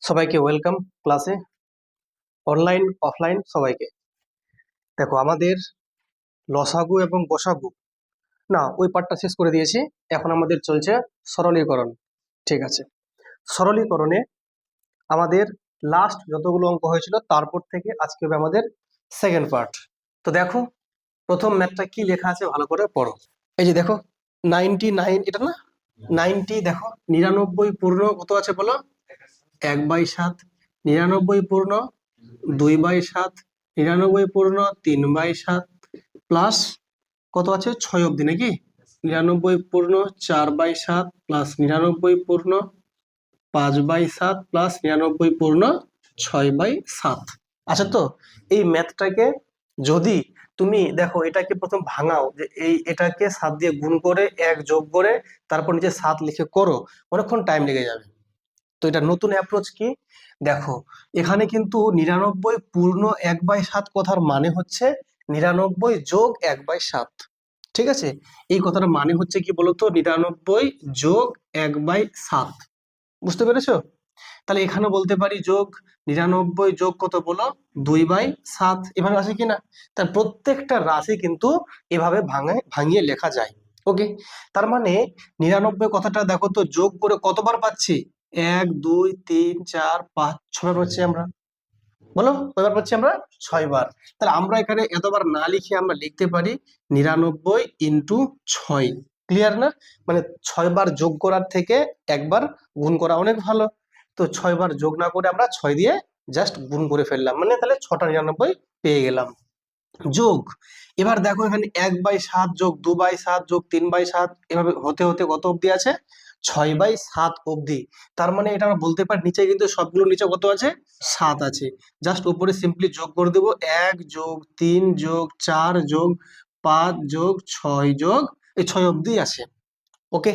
সবাইকে ওয়েলকাম ক্লাসে, online offline সবাইকে। দেখো, আমাদের লসাগু এবং গসাগু না ওই পার্টটা শেষ করে দিয়েছি। এখন আমাদের চলছে সরলীকরণ। ঠিক আছে, সরলীকরণে আমাদের লাস্ট যতগুলো অঙ্ক হয়েছিল তারপর থেকে আজকে হবে আমাদের সেকেন্ড পার্ট। তো দেখো, প্রথম ম্যাথটা কি লেখা আছে ভালো করে পড়ো। এই যে দেখো, 99, এটা না 90, দেখো 99 পূর্ণ কত আছে বলো, 1/7, 99 পূর্ণ 2/7, 99 পূর্ণ 3/7, প্লাস কত আছে 6 অব্দি নাকি, 99 পূর্ণ 4/7 প্লাস 99 পূর্ণ 5/7 প্লাস 99 পূর্ণ 6/7। আচ্ছা, তো এই ম্যাথটাকে যদি তুমি দেখো, এটাকে প্রথম ভাঙাও, যে এটাকে 7 দিয়ে গুণ করে 1 যোগ করে তারপর নিচে 7 লিখে করো, অনেকক্ষণ টাইম লেগে যাবে। তো এটা নতুন অ্যাপ্রোচ কি, দেখো এখানে কিন্তু 99 পূর্ণ 1/7 কথার মানে হচ্ছে 99 যোগ 1/7। ঠিক আছে, এই কথাটার মানে হচ্ছে কি বলতো, 99 যোগ 1/7। বুঝতে পেরেছো? তাহলে এখানে বলতে পারি যোগ 99 যোগ কত বলো, 2/7। এভাবে আসে কিনা? তার প্রত্যেকটা রাশি কিন্তু এভাবে ভাঙিয়ে লেখা যায়। ওকে, তার মানে 99 কথাটা দেখো তো যোগ করে কতবার পাচ্ছি, 1 2 3 4 5 6 পাচ্ছি আমরা। বলো কয়বার পাচ্ছি আমরা, 6 বার। তাহলে আমরা এখানে এতবার না লিখে আমরা লিখতে পারি 99 ইন্টু 6। ক্লিয়ার না? মানে 6 বার যোগ করার থেকে একবার গুণ করা অনেক ভালো। তো 6 বার যোগ না করে আমরা 6 দিয়ে জাস্ট গুণ করে ফেললাম, মানে তাহলে 6টা 99 পেয়ে গেলাম। যোগ, এবার দেখো এখানে 1/7 যোগ 2/7 যোগ 3/7, এভাবে হতে হতে কত অব্দি আছে, 6/7 অব্দি। তার মানে এটা আমরা বলতে পারি নিচে কিন্তু সবগুলো নিচে কত আছে, 7 আছে। জাস্ট উপরে সিম্পলি যোগ করে দেবো, 1 যোগ 3 যোগ 4 যোগ 5 যোগ 6 যোগ এই 6 অব্দি আছে। ওকে,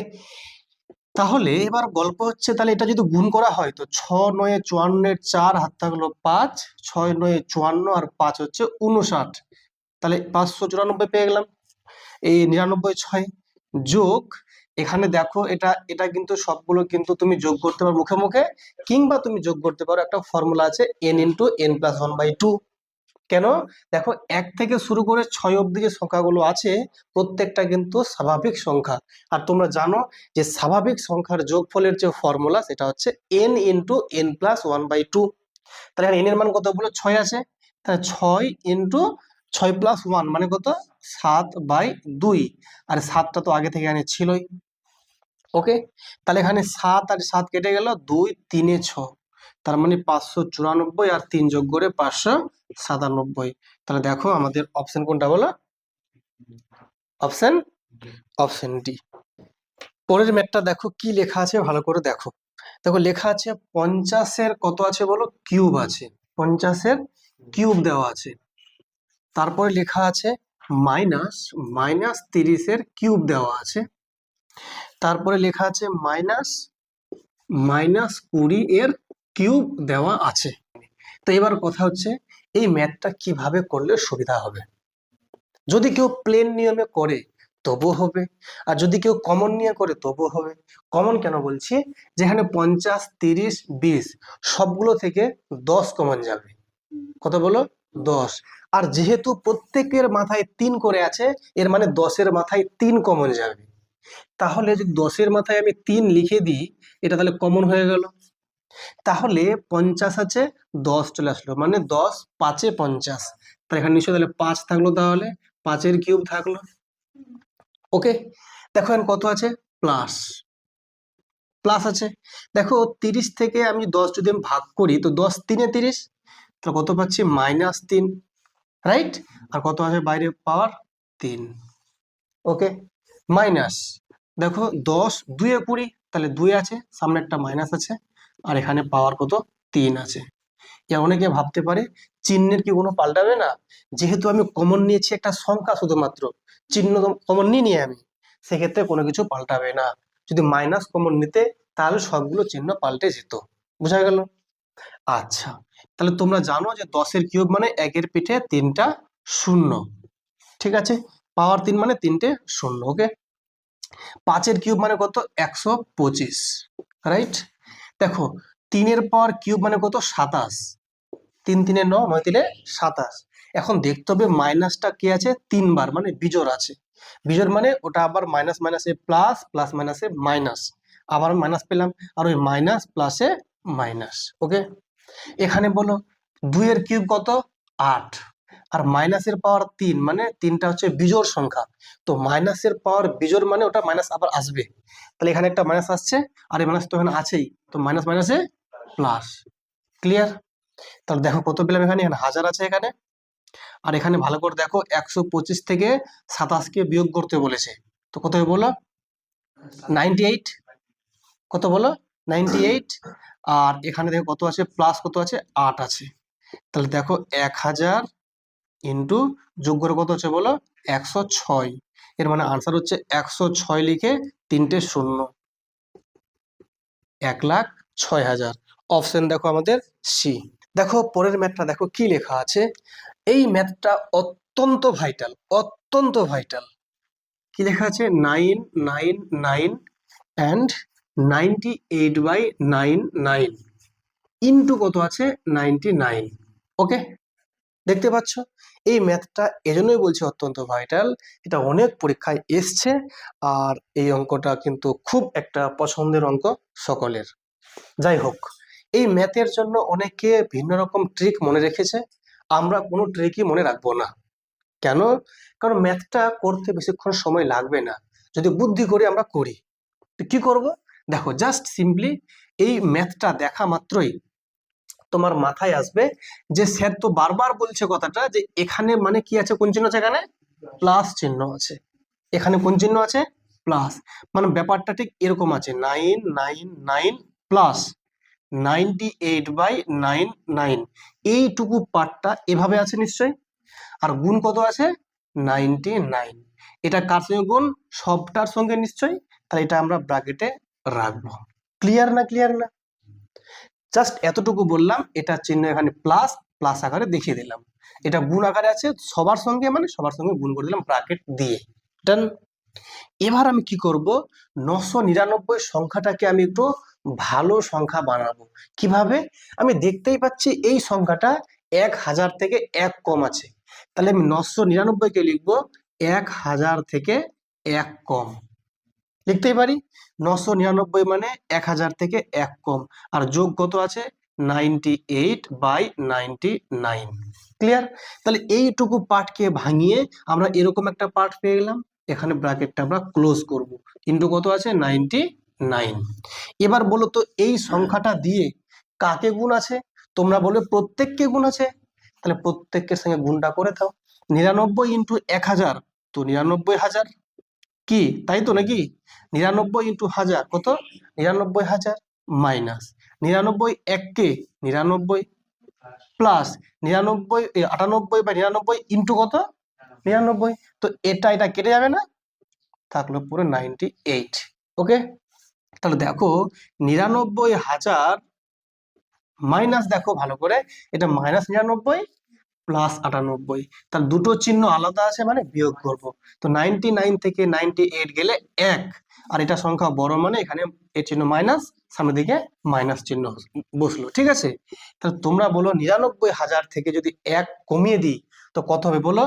তাহলে এবার গল্প হচ্ছে, তাহলে এটা যদি গুণ করা হয় তো 6 9 54, 4 হাত থাকলো 5, 6 9 54 আর 5 হচ্ছে 59, তাহলে 594 পেয়ে গেলাম। এই 99 6 যোগ, এখানে দেখো এটা এটা কিন্তু সবগুলো কিন্তু তুমি যোগ করতে পারো মুখে মুখে, কিংবা তুমি যোগ করতে পারো, একটা ফর্মুলা আছে n ইন্টু n প্লাস 1/2। কেন? দেখো 1 থেকে শুরু করে 6 অব্দি যে সংখ্যাগুলো আছে প্রত্যেকটা কিন্তু স্বাভাবিক সংখ্যা। আর তোমরা জানো যে স্বাভাবিক সংখ্যার যোগফলের যে ফর্মুলা সেটা হচ্ছে n ইন্টু n প্লাস 1/2। তাহলে এখানে n এর মান কত বলো, 6 আছে। তাহলে 6 ইন্টু 6 প্লাস 1 মানে কত, 7/2। আর 7টা তো আগে থেকে এখানে ছিলই। ওকে, তাহলে এখানে 7 আর 7 কেটে গেল, 2 3 এ 6, তার মানে 594 আর 3 যোগ করে 597। তাহলে দেখো আমাদের অপশন কোনটা বলো, অপশন অপশন ডি। পরের ম্যাথটা দেখো কি লেখা আছে ভালো করে দেখো। দেখো লেখা আছে 50-এর কত আছে বলো, কিউব আছে। 50-এর কিউব দেওয়া আছে। তারপরে লেখা আছে মাইনাস মাইনাস 30-এর কিউব দেওয়া আছে। তারপরে লেখা আছে মাইনাস মাইনাস 20-এর কিউব দেওয়া আছে। তো এবার কথা হচ্ছে এই ম্যাথটা কিভাবে করলে সুবিধা হবে। যদি কেউ প্লেন নিয়মে করে তবুও হবে, আর যদি কেউ কমন নিয়ে করে তবুও হবে। কমন কেন বলছি, যেখানে 50 30 20 সবগুলো থেকে 10 কমন যাবে। কত বলো, 10। আর যেহেতু প্রত্যেকের মাথায় 3 করে আছে, এর মানে 10-এর মাথায় 3 কমন যাবে। তাহলে যদি 10-এর মাথায় আমি 3 লিখে দিই, এটা তাহলে কমন হয়ে গেল। তাহলে 50 আছে, 10 চলে আসলো, মানে 10 5 50। তাহলে এখানে নিশ্চয়ই তাহলে 5 থাকলো, তাহলে 5-এর কিউব থাকলো। ওকে, দেখো এখন কত আছে, প্লাস প্লাস আছে। দেখো 30 থেকে আমি 10 যদি আমি ভাগ করি তো 10 3 30, তাহলে কত পাচ্ছি, -3, রাইট। আর কত আছে বাইরে, পাওয়ার 3। ওকে, মাইনাস, দেখো 10 2 এ 20, তাহলে 2 আছে, সামনে একটা মাইনাস আছে, আর এখানে পাওয়ার কত, 3 আছে। এর অনেকে ভাবতে পারে চিহ্নের কি কোনো পাল্টাবে না, যেহেতু আমি কমন নিয়েছি একটা সংখ্যা, শুধুমাত্র চিহ্ন কমন নিয়ে আমি, সেক্ষেত্রে কোনো কিছু পাল্টাবে না। যদি মাইনাস কমন নিতে তাহলে সবগুলো চিহ্ন পাল্টে যেত। বোঝা গেল? আচ্ছা, তাহলে তোমরা জানো যে 10-এর কিউব মানে 1-এর পিঠে 3টা শূন্য। ঠিক আছে, পাওয়ার 3 মানে 3টে শূন্য। ওকে, 5-এর কিউব মানে কত, 125, রাইট। দেখো 3 এর পাওয়ার কিউব মানে কত? 27। 3 3 9, 9 3 27। এখন দেখতে হবে মাইনাসটা কি আছে? 3 বার, মানে বিজোড় আছে। বিজোড় মানে ওটা আবার মাইনাস মাইনাসে প্লাস, প্লাস মাইনাসে মাইনাস, আবার মাইনাস পেলাম, আর ওই মাইনাস প্লাসে মাইনাস। ওকে, এখানে বলো 2 এর কিউব কত? 8, আর মাইনাসের পাওয়ার 3, মানে 3টা হচ্ছে বিজোড় সংখ্যা। তো মাইনাসের পাওয়ার বিজোড় মানে ওটা মাইনাস আবার আসবে, তাহলে এখানে একটা মাইনাস আসছে, আর এই মাইনাস তো এখানে আছেই, তো মাইনাস মাইনাসে প্লাস। ক্লিয়ার? তাহলে দেখো কত পেলাম, এখানে এখানে 1000 আছে এখানে, আর এখানে ভালো করে দেখো 125 থেকে 27কে বিয়োগ করতে বলেছে, তো কত হবে বলো? 98। কত বলো? 98। আর এখানে দেখো কত আছে? প্লাস কত আছে? 8 আছে। তাহলে দেখো 1000 ইন্টু যোগ করে কত হচ্ছে বলো? 106। এর মানে আনসার হচ্ছে 106 লিখে 3টে শূন্য, 1,06,000। অপশন দেখো আমাদের সি। দেখো পরের ম্যাথটা দেখো কি লেখা আছে। এই ম্যাথটা অত্যন্ত ভাইটাল, অত্যন্ত ভাইটাল। কি লেখা আছে? 999 অ্যান্ড 98/99 ইন্টু কত আছে? 99। ওকে, দেখতে পাচ্ছ এই ম্যাথটা এজন্যই বলছি অত্যন্ত ভাইটাল, এটা অনেক পরীক্ষায় এসছে, আর এই অঙ্কটা কিন্তু খুব একটা পছন্দের অঙ্ক সকলের। যাই হোক, এই ম্যাথের জন্য অনেকে ভিন্ন রকম ট্রিক মনে রেখেছে, আমরা কোনো ট্রিকই মনে রাখবো না। কেন? কারণ ম্যাথটা করতে বেশিক্ষণ সময় লাগবে না, যদি বুদ্ধি করে আমরা করি। তো কি করব? দেখো জাস্ট সিম্পলি এই ম্যাথটা দেখা মাত্রই তোমার মাথায় আসবে যে স্যার তো বারবার বলছে কথাটা, যে এখানে মানে কি আছে? কোন চিহ্ন আছে এখানে? প্লাস চিহ্ন আছে। এখানে কোন চিহ্ন আছে? প্লাস। মানে ব্যাপারটা ঠিক এরকম আছে, 999 প্লাস 98/99, এইটুকু পার্টটা এভাবে আছে নিশ্চয়ই। আর গুণ কত আছে? 99। এটা কার সঙ্গে গুণ? সবটার সঙ্গে নিশ্চয়ই। তাহলে এটা আমরা ব্র্যাকেটে রাখবো। ক্লিয়ার না? ক্লিয়ার না? জাস্ট এতটুকু বললাম, এটা চিহ্ন এখানে প্লাস, প্লাস আকারে দেখিয়ে দিলাম। এটা গুণ আকারে আছে সবার সঙ্গে, মানে সবার সঙ্গে গুণ করে দিলাম ব্র্যাকেট দিয়ে। ডান। এবার আমি কি করব? 999 সংখ্যাটাকে আমি একটু ভালো সংখ্যা বানাবো। কিভাবে? আমি দেখতেই পাচ্ছি এই সংখ্যাটা 1000 থেকে 1 কম আছে, তাহলে আমি 999 কে লিখবো 1000 থেকে 1 কম। লিখতেই পারি 999 মানে 1000 থেকে 1 কম, আর যোগ কত আছে? 98/99। ক্লিয়ার? তাহলে এইটুকু পার্টকে ভাঙিয়ে আমরা এরকম একটা পার্ট পেয়ে গেলাম, এখানে ব্র্যাকেটটা আমরা ক্লোজ করব। ইন্টু কত আছে? 99। এবার বলো তো এই সংখ্যাটা দিয়ে কাকে গুণ আছে? তোমরা বলবে প্রত্যেককে গুণ আছে, তাহলে প্রত্যেকের সঙ্গে গুণটা করে দাও। 99 ইন্টু 1000, তো 99,000। কি তাই তো নাকি? 99 ইন্টু 1000 কত? 99,000 মাইনাস 99 এককে 99 প্লাস 99 98/99 ইন্টু কত? 99। তো এটা এটা কেটে যাবে না, থাকলো পুরো 98। ওকে, তাহলে দেখো 99,000 মাইনাস, দেখো ভালো করে, এটা মাইনাস 99 প্লাস 98, তাহলে দুটো চিহ্ন আলাদা আছে মানে বিয়োগ করব। তো 99 থেকে 98 গেলে 1, আর এটা সংখ্যা বড় মানে এখানে এর চিহ্ন মাইনাস, সামনের দিকে মাইনাস চিহ্ন বসলো। ঠিক আছে, তাহলে তোমরা বলো 99,000 থেকে যদি 1 কমিয়ে দিই তো কত হবে বলো?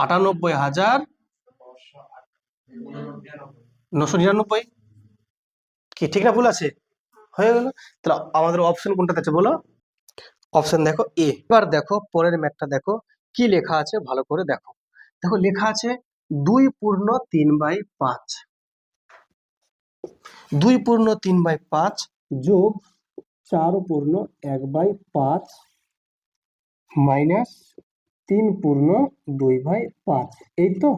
98,999। কি ঠিক না ভুল আছে? হয়ে গেল। তাহলে আমাদের অপশন কোনটাতে আছে বলো? অপশন দেখো এ। এবার দেখো পরের ম্যাথটা দেখো কি লেখা আছে, ভালো করে দেখো। দেখো লেখা আছে 2 পূর্ণ 3/5, 2 পূর্ণ 3/5 যোগ 4 পূর্ণ 1/5 মাইনাস 3 পূর্ণ 2/5। এই তো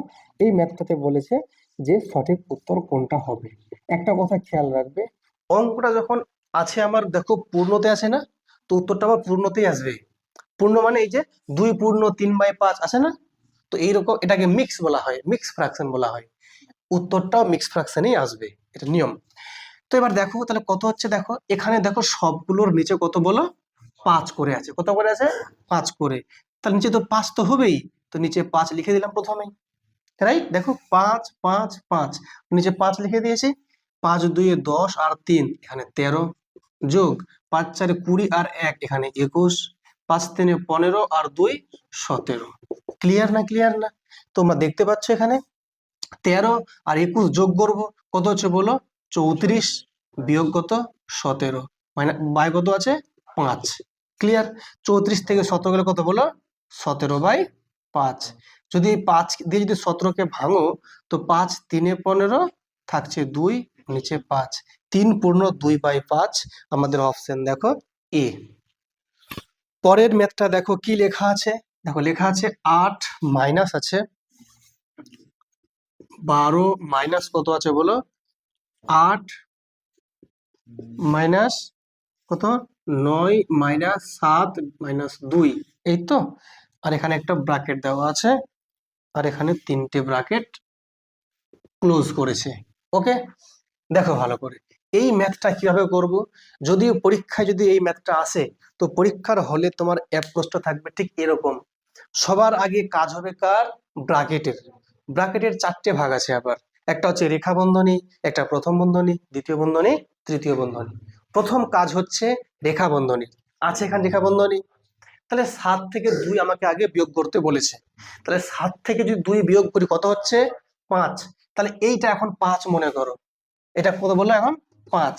এই ম্যাথটাতে বলেছে যে সঠিক উত্তর কোনটা হবে। একটা কথা খেয়াল রাখবে, অঙ্কটা যখন আছে আমার দেখো পূর্ণতে আছে না, তো উত্তরটা আবার পূর্ণতেই আসবে। পূর্ণ মানে এই যে 2 পূর্ণ 3/5 আছে না, তো এইরকম এটাকে মিক্স বলা হয়, মিক্স ফ্র্যাকশন বলা হয়। উত্তরটাও মিক্স ফ্র্যাকশনেই আসবে, এটা নিয়ম। তো এবার দেখো তাহলে কত হচ্ছে, দেখো এখানে দেখো সবগুলোর নিচে কত বলো? 5 করে আছে। কত করে আছে? 5 করে। তাহলে নিচে তো 5 তো হবেই, তো নিচে 5 লিখে দিলাম প্রথমেই। রাইট? দেখো 5 5 5, নিচে 5 লিখে দিয়েছি। 5 2 10 আর 3 এখানে 13। যোগ 5 4 20 আর 1 এখানে 21, 5 3 15 আর 2 17। ক্লিয়ার না? ক্লিয়ার না? তোমরা দেখতে পাচ্ছ এখানে 13 আর 21 যোগ করব, কত হচ্ছে বলো? 34 বিয়োগ কত? 17, মানে বাই কত আছে? 5। ক্লিয়ার? 34 থেকে 17 গেলে কত বলো? 17/5। যদি এই 5 দিয়ে যদি 17কে ভাঙো, তো 5 3 15 থাকছে 2, নিচে 5, 3 পূর্ণ 2/5। আমাদের অপশন দেখো এ। পরের ম্যাথটা দেখো কি লেখা আছে। দেখো লেখা আছে 8 মাইনাস আছে 12 মাইনাস কত আছে বলো? 8 মাইনাস কত? 9 মাইনাস 7 মাইনাস 2, এই তো। আর এখানে একটা ব্র্যাকেট দেওয়া আছে, আর এখানে 3টে ব্র্যাকেট ক্লোজ করেছে। ওকে, দেখো ভালো করে এই ম্যাথটা কিভাবে করব। যদিও পরীক্ষায় যদি এই ম্যাথটা আসে, তো পরীক্ষার হলে তোমার অ্যাপ্রোচটা থাকবে ঠিক এরকম। সবার আগে কাজ হবে কার? ব্র্যাকেটের। ব্র্যাকেটের 4টে ভাগ আছে আবার। একটা হচ্ছে রেখা বন্ধনী, একটা প্রথম বন্ধনী, দ্বিতীয় বন্ধনী, তৃতীয় বন্ধনী। প্রথম কাজ হচ্ছে রেখা বন্ধনী। আছে এখানে রেখা বন্ধনী, তাহলে 7 থেকে 2 আমাকে আগে বিয়োগ করতে বলেছে। তাহলে 7 থেকে যদি 2 বিয়োগ করি কত হচ্ছে? 5। তাহলে এইটা এখন 5 মনে করো, এটা কত বললো এখন? 5।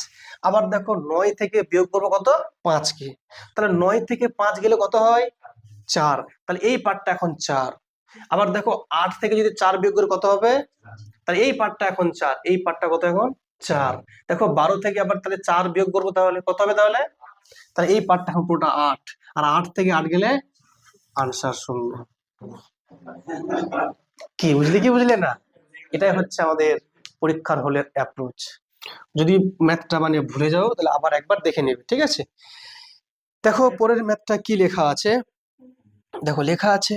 আবার দেখো 9 থেকে বিয়োগ করবো কত? 5 কে। তাহলে 9 থেকে 5 গেলে কত হয়? 4। তাহলে এই পার্টটা এখন 4। আবার দেখো 8 থেকে যদি 4 বিয়োগ করে কত হবে? তাহলে এই পার্টটা এখন 4, এই পার্টটা কত এখন? 4। দেখো 12 থেকে আবার তাহলে 4 বিয়োগ করবো, তাহলে কত হবে? তাহলে তাহলে এই পার্টটা এখন পুরোটা 8, আর 8 থেকে 8 গেলে আনসার 0। কি বুঝলি কি বুঝলে না? এটাই হচ্ছে আমাদের পরীক্ষার হলের অ্যাপ্রোচ। যদি ম্যাথটা মানে ভুলে যাও, তাহলে আবার একবার দেখে নেবে, ঠিক আছে? দেখো পরের ম্যাথটা কি লেখা আছে। দেখো লেখা আছে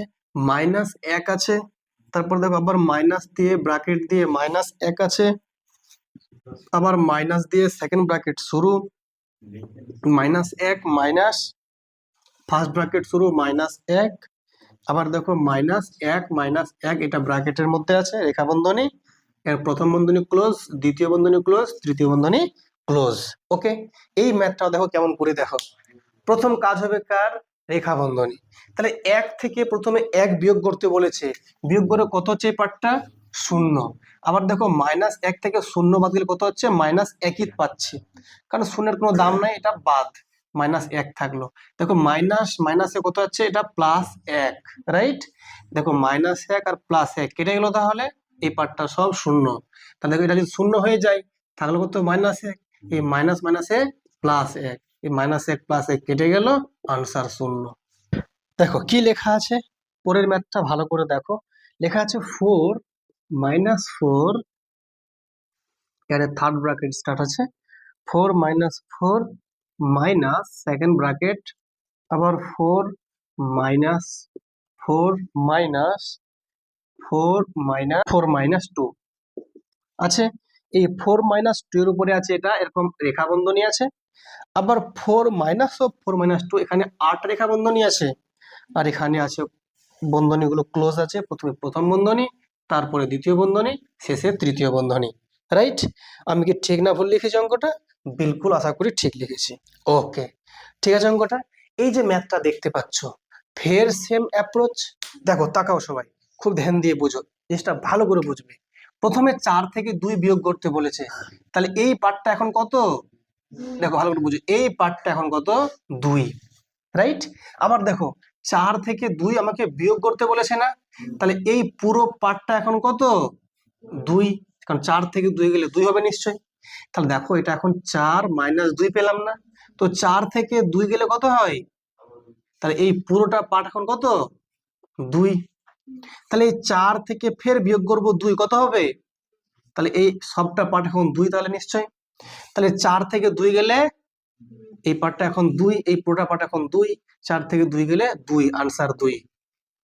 -1 আছে, তারপর দেখো আবার মাইনাস দিয়ে ব্র্যাকেট দিয়ে -1 আছে, আবার মাইনাস দিয়ে সেকেন্ড ব্র্যাকেট শুরু, -1 মাইনাস ফার্স্ট ব্র্যাকেট শুরু -1, আবার দেখো -1 এটা ব্র্যাকেটের মধ্যে আছে রেখা বন্ধনী, এর প্রথম বন্ধনী ক্লোজ, দ্বিতীয় বন্ধনী ক্লোজ, তৃতীয় বন্ধনী ক্লোজ। ওকে, এই ম্যাথটা দেখো কেমন করে। দেখো প্রথম কাজ হবে কার? রেখা বন্ধনী। তাহলে 1 থেকে প্রথমে 1 বিয়োগ করতে বলেছে, বিয়োগ করে কত হচ্ছে? এই পার্টটা 0। আবার দেখো -1 থেকে 0 বাদ গেলে কত হচ্ছে? -1ই পাচ্ছি, কারণ শূন্যের কোনো দাম নাই, এটা বাদ, -1 থাকলো। দেখো মাইনাস মাইনাসে কত হচ্ছে? এটা +1, রাইট? দেখো -1 আর +1 কেটে গেল, তাহলে এই পার্টটা সব 0। তাহলে দেখো এটা যদি 0 হয়ে যায়, তাহলে কত? -1, এই মাইনাস মাইনাসে +1, এই -1 +1 কেটে গেল, আনসার 0। দেখো কি লেখা আছে, পরের ম্যাথটা ভালো করে দেখো। লেখা আছে 4 -4, এখানে থার্ড ব্র্যাকেট স্টার্ট আছে, 4 -4 মাইনাস সেকেন্ড ব্র্যাকেট, আবার 4 মাইনাস 4 মাইনাস 4 - 2 আছে। এই 4 - 2 এর উপরে আছে এটা এরকম রেখা বন্ধনী আছে। আবার 4 - 4 - 2 এখানে 8 রেখা বন্ধনী আছে, আর এখানে আছে বন্ধনীগুলো ক্লোজ আছে, প্রথমে প্রথম বন্ধনী, তারপরে দ্বিতীয় বন্ধনী, শেষে তৃতীয় বন্ধনী, রাইট? আমি কি ঠিক না ভুল লিখেছি অঙ্কটা? বিলকুল আশা করি ঠিক লিখেছি। ওকে, ঠিক আছে অঙ্কটা। এই যে ম্যাথটা দেখতে পাচ্ছ, ফের সেম অ্যাপ্রোচ। দেখো তাকাও সবাই, খুব ধ্যান দিয়ে বুঝো, জিনিসটা ভালো করে বুঝবে। প্রথমে 4 থেকে 2 বিয়োগ করতে বলেছে, তাহলে এই পার্টটা এখন কত? দেখো ভালো করে বুঝো, এই পার্টটা এখন কত? 2, রাইট? আবার দেখো 4 থেকে 2 আমাকে বিয়োগ করতে বলেছে না, তাহলে এই পুরো পার্টটা এখন কত? 2, কারণ 4 থেকে 2 গেলে 2 হবে নিশ্চয়ই। তাহলে দেখো এটা এখন 4 - 2 পেলাম না, তো 4 থেকে 2 গেলে কত হয়? তাহলে এই পুরোটা পার্ট এখন কত? 2। তাহলে এই 4 থেকে ফের বিয়োগ করব 2, কত হবে? তাহলে এই সবটা পার্ট এখন 2, তাহলে নিশ্চয়ই। তাহলে 4 থেকে 2 গেলে এই পার্টটা এখন 2, এই পুরোটা পার্ট এখন 2, 4 থেকে 2 গেলে 2, আনসার 2।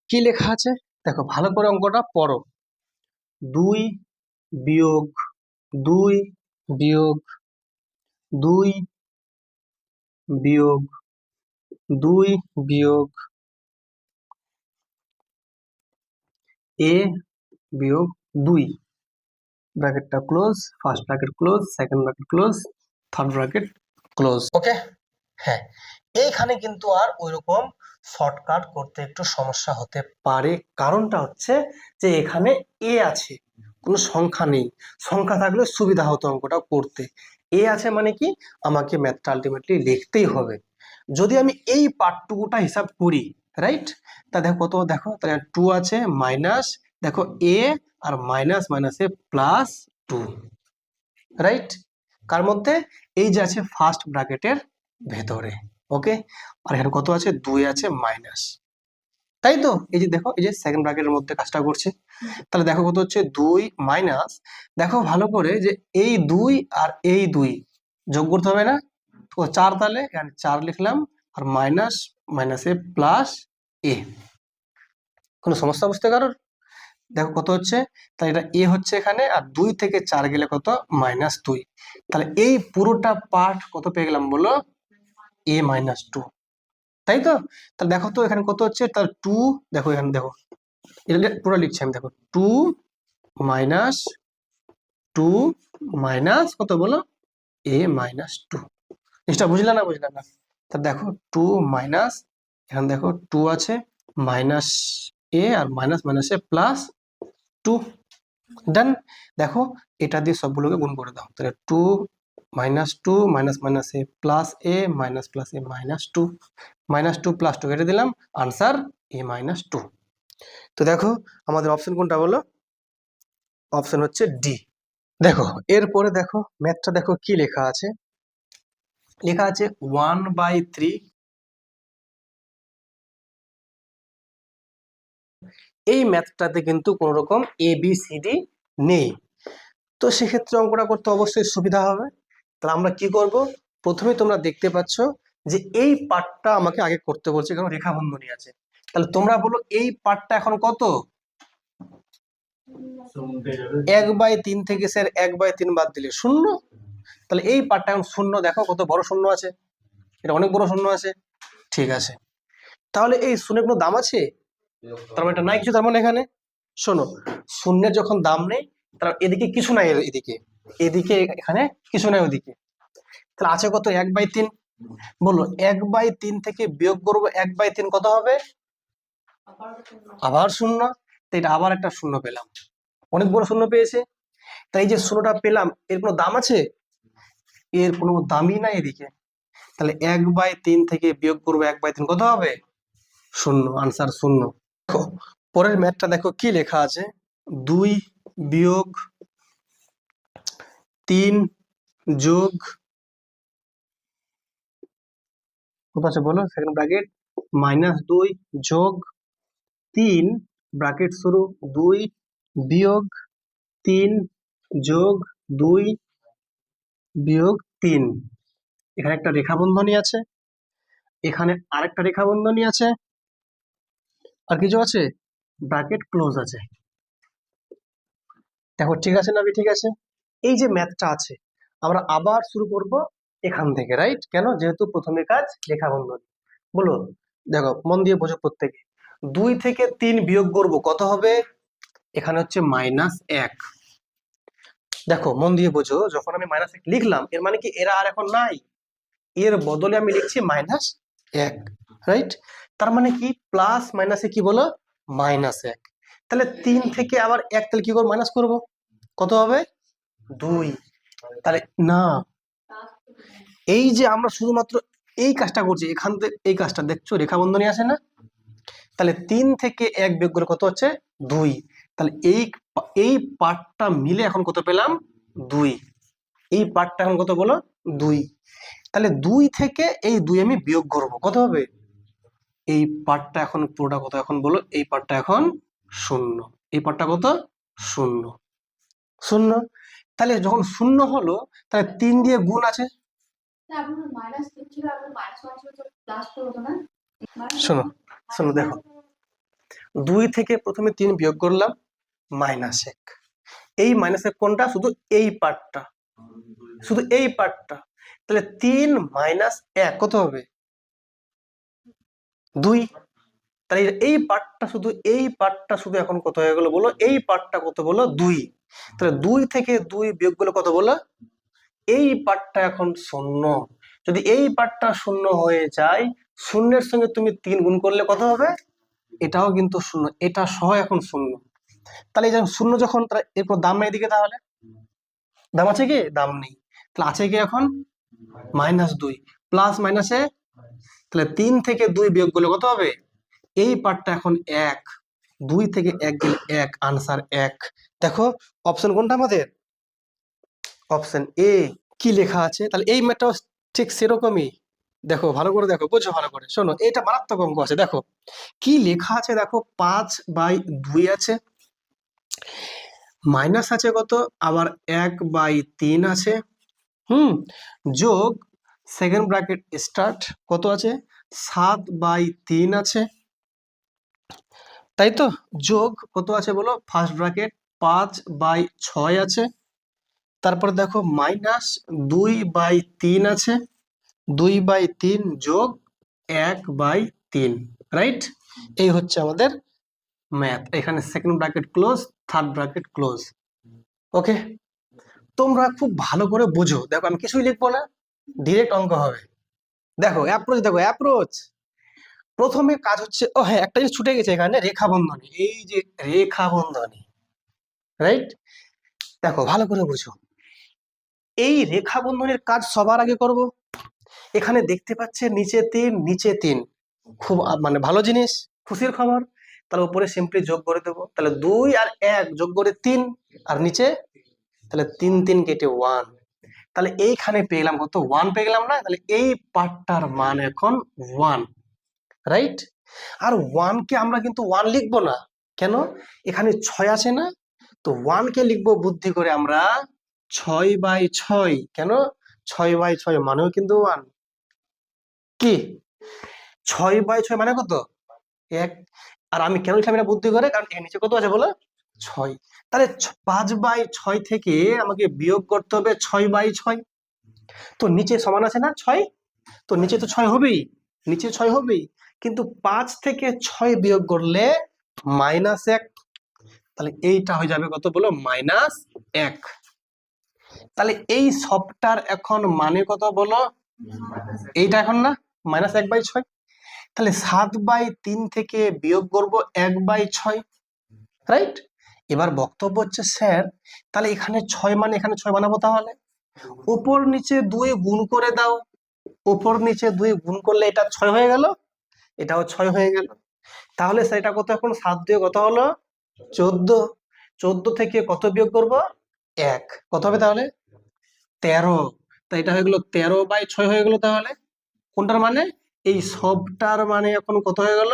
কি লেখা আছে দেখো ভালো করে অঙ্কটা পড়ো। 2 বিয়োগ 2 বিয়োগ 2 বিয়োগ 2 বিয়োগ a বিয়োগ 2, ব্র্যাকেটটা close, first bracket close, second bracket close, third bracket close. Okay, হ্যাঁ, এইখানে কিন্তু আর ওইরকম শর্টকাট করতে একটু সমস্যা হতে পারে, কারণটা হচ্ছে যে এখানে এ আছে, কোনো সংখ্যা নেই। সংখ্যা থাকলে সুবিধা হতো অঙ্কটা করতে। এ আছে মানে কি, আমাকে ম্যাথটা আলটিমেটলি লিখতেই হবে। যদি আমি এই পার্টটুকুটা হিসাব করি, রাইট, তা দেখো কত, দেখো তাহলে 2 আছে মাইনাস, দেখো এ আর মাইনাস মাইনাসে প্লাস 2, রাইট, কার মধ্যে, এই যে আছে ফার্স্ট ব্র্যাকেটের ভেতরে। ওকে, আর এখানে কত আছে, 2 আছে মাইনাস, তাই তো, এই যে দেখো এই যে সেকেন্ড ব্র্যাকেটের মধ্যে কাজটা করছে। তাহলে দেখো কত হচ্ছে, 2 মাইনাস, দেখো ভালো করে যে এই 2 আর এই 2 যোগ করতে হবে না, তো 4, তাহলে এখানে 4 লিখলাম, আর মাইনাস মাইনাসে প্লাস এ। কোনো সমস্যা বুঝতে কারোর? দেখো কত হচ্ছে, তাহলে এটা এ হচ্ছে এখানে, আর 2 থেকে 4 গেলে কত, -2। তাহলে এই পুরোটা পার্ট কত পেয়ে গেলাম বলো, a-2, তাই তো। তাহলে দেখো তো এখানে কত হচ্ছে, তাহলে 2, দেখো এখানে দেখো, এটা পুরো লিখছি আমি, দেখো 2 মাইনাস 2 মাইনাস কত বলো, a-2। জিনিসটা বুঝলে না, বুঝলে না? তা দেখো 2 মাইনাস, এখানে দেখো 2 আছে মাইনাস এ, আর মাইনাস মাইনাসে প্লাস 2। ডান। দেখো এটা দিয়ে সবগুলোকে গুণ করে দাও, তাহলে 2 -2 মাইনাস মাইনাসে প্লাস এ, মাইনাস প্লাস এ -2, -2 প্লাস 2 কেটে দিলাম, আনসার a-2। তো দেখো আমাদের অপশন কোনটা বলো, অপশন হচ্ছে ডি। দেখো এরপরে দেখো ম্যাথটা দেখো কি লেখা আছে, লেখা আছে 1/3। এই ম্যাথটাতে কিন্তু কোন রকম ABCD নেই, তো সেক্ষেত্রে অঙ্কটা করতে অবশ্যই সুবিধা হবে। তাহলে আমরা কি করব, প্রথমে তোমরা দেখতে পাচ্ছ যে এই পার্টটা আমাকে আগে করতে বলছে, কারণ রেখা বন্ধনী আছে। তাহলে তোমরা বলো এই পার্টটা এখন কত, 1/3 থেকে স্যার 1/3 বাদ দিলে 0। তাহলে এই পার্টটা এখন 0, দেখো কত বড় শূন্য আছে, এটা অনেক বড় শূন্য আছে, ঠিক আছে। তাহলে এই শূন্যের কোনো দাম আছে, তার মানে এটা নাই কিছু, তার মানে এখানে শোনো, শূন্যের যখন দাম নেই, তার এদিকে কিছু নাই, এদিকে এদিকে এখানে কিছু নাই ওদিকে, তাহলে আছে কত, 1/3। বলো 1/3 থেকে বিয়োগ করবো 1/3 কত হবে, আবার 0। তো এটা আবার একটা শূন্য পেলাম, অনেক বড় শূন্য পেয়েছে। তাই এই যে শূন্যটা পেলাম, এর কোনো দাম আছে, এর কোনো দামই নাই এদিকে। তাহলে 1/3 থেকে বিয়োগ করবো 1/3 কত হবে, 0, আনসার 0। দেখো পরের ম্যাথটা দেখো কি লেখা আছে, 2 বিয়োগ 3 যোগ কত আছে বলো, সেকেন্ড ব্র্যাকেট -2 যোগ 3 ব্র্যাকেট শুরু 2 বিয়োগ 3 যোগ 2 বিয়োগ 3। এখানে একটা রেখা বন্ধনী আছে, এখানে আরেকটা রেখা বন্ধনী আছে, আর কিছু আছে, ব্র্যাকেট ক্লোজ আছে। দেখো ঠিক আছে না, ঠিক আছে। এই যে ম্যাথটা আছে, আমরা আবার শুরু করব এখান থেকে, রাইট, কেন, যেহেতু প্রথমে কাজ রেখা বন্ধনী। বলো, দেখো মন দিয়ে বোঝো প্রত্যেকে, 2 থেকে 3 বিয়োগ করব কত হবে, এখানে হচ্ছে -1। দেখো মন দিয়ে বোঝো, যখন আমি -1 লিখলাম, এর মানে কি এরা আর এখন নাই, এর বদলে আমি লিখছি -1, রাইট। তার মানে কি প্লাস মাইনাসে কি বলো, -1। তাহলে 3 থেকে আবার 1, তাহলে কি করবো, মাইনাস করবো, কত হবে, 2। তাহলে না, এই যে আমরা শুধুমাত্র এই কাজটা করছি, এখান থেকে এই কাজটা দেখছো, রেখা বন্ধনী আছে না, তাহলে 3 থেকে 1 বিয়োগ করে কত হচ্ছে, 2। তাহলে এই পার্টটা মিলে এখন কত পেলাম, 2। এই পার্টটা এখন কত বলো, 2। তাহলে 2 থেকে এই 2 আমি বিয়োগ করবো, কত হবে, এই পার্টটা এখন পুরোটা কত এখন বলো, এই পার্টটা এখন 0, এই পার্টটা কত, 0, 0। তাহলে যখন 0 হলো, তাহলে 3 দিয়ে গুণ আছে, শোনো শোনো দেখো, 2 থেকে প্রথমে 3 বিয়োগ করলাম, -1। এই -1 কোনটা, শুধু এই পার্টটা, শুধু এই পার্টটা। তাহলে 3 - 1 কত হবে, 2। তাহলে এই পার্টটা শুধু, এই পার্টটা শুধু এখন কত হয়ে গেল বলো, এই পার্টটা কত বলো, 2। তাহলে 2 থেকে 2 বিয়োগ করলে কত বলো, এই পার্টটা এখন 0। যদি এই পার্টটা শূন্য হয়ে যায়, শূন্যের সঙ্গে তুমি 3 গুণ করলে কত হবে? এটাও কিন্তু শূন্য, এটা সহ এখন শূন্য। তাহলে এই যে শূন্য যখন, তাহলে এরপর দাম নেই এদিকে, তাহলে দাম আছে কি? দাম নেই। তাহলে আছে কি এখন? -2 প্লাস মাইনাসে, তাহলে 3 থেকে 2 বিয়োগ করলে কত হবে? এই পার্টটা এখন 1, 2 থেকে 1 গেলে 1, আনসার 1। দেখো অপশন কোনটা আমাদের? Option A. কি লেখা আছে? তাহলে এই ম্যাথটাও ঠিক সেরকমই। দেখো ভালো করে দেখো, বুঝো ভালো করে, শোনো, এটা মারাত্মক অঙ্ক আছে। দেখো কি লেখা আছে, দেখো 5/2 আছে, মাইনাস আছে কত, আবার 1/3 আছে, যোগ সেকেন্ড ব্র্যাকেট স্টার্ট কত আছে, 7/3 আছে, তাই তো, যোগ কত আছে বলো, ফার্স্ট ব্র্যাকেট 5/6 আছে, তারপর দেখো মাইনাস 2/3 আছে, 2/3 যোগ 1/3, রাইট? এই হচ্ছে আমাদের ম্যাথ। এখানে second bracket close, third bracket close. Okay, তোমরা খুব ভালো করে বুঝো। দেখো আমি কিছুই লিখবো না, ডিরেক্ট অঙ্ক হবে। দেখো অ্যাপ্রোচ, দেখো অ্যাপ্রোচ। প্রথমে কাজ হচ্ছে, ও হ্যাঁ একটা জিনিস ছুটে গেছে এখানে, রেখা বন্ধনী। এই যে রেখা বন্ধনী, রাইট? দেখো ভালো করে বুঝো, এই রেখা বন্ধনীর কাজ সবার আগে করব। এখানে দেখতে পাচ্ছে নিচে 3, নিচে 3, খুব মানে ভালো জিনিস, খুশির খবর। তাহলে উপরে সিম্পলি যোগ করে দেবো, তাহলে 2 আর 1 যোগ করে 3, আর নিচে তাহলে 3 3 কেটে 1, তাহলে এইখানে পেয়ে গেলাম কত, 1 পেয়ে গেলাম না? তাহলে এই পার্টটার মান এখন 1, রাইট? আর 1 কে আমরা কিন্তু 1 লিখবো না, কেন? এখানে 6 আছে না, তো 1 কে লিখবো বুদ্ধি করে আমরা 6/6। কেন? 6/6 মানেও কিন্তু 1। কি 6/6 মানে কত? 1। আর আমি কেন লিখলাম এটা বুদ্ধি করে, কারণ এর নিচে কত আছে বলো, 6। তাহলে 5/6 থেকে আমাকে বিয়োগ করতে হবে 6/6। তো নিচে সমান আছে না 6, তো নিচে তো 6 হবেই, নিচে 6 হবেই, কিন্তু 5 থেকে 6 বিয়োগ করলে -1, তাহলে এইটা হয়ে যাবে কত বলো, -1। তাহলে এই সবটার এখন মানে কত বলো, এইটা এখন না, -1/6। তাহলে 7/3 থেকে বিয়োগ করব 1/6, রাইট? এবার বক্তব্য হচ্ছে, স্যার তাহলে এখানে 6 মানে এখানে 6 বানাবো, তাহলে উপর নিচে 2 গুণ করে দাও। উপর নিচে 2 গুণ করলে এটা 6 হয়ে গেল, এটাও 6 হয়ে গেল। তাহলে স্যার এটা কত, এখন 7 দিয়ে কত হলো, 14। 14 থেকে কত বিয়োগ করব, 1, কত হবে তাহলে, 13। তাই এটা হয়ে গেল 13/6 হয়ে গেল। তাহলে কোনটার মানে, এই সবটার মানে এখন কত হয়ে গেল,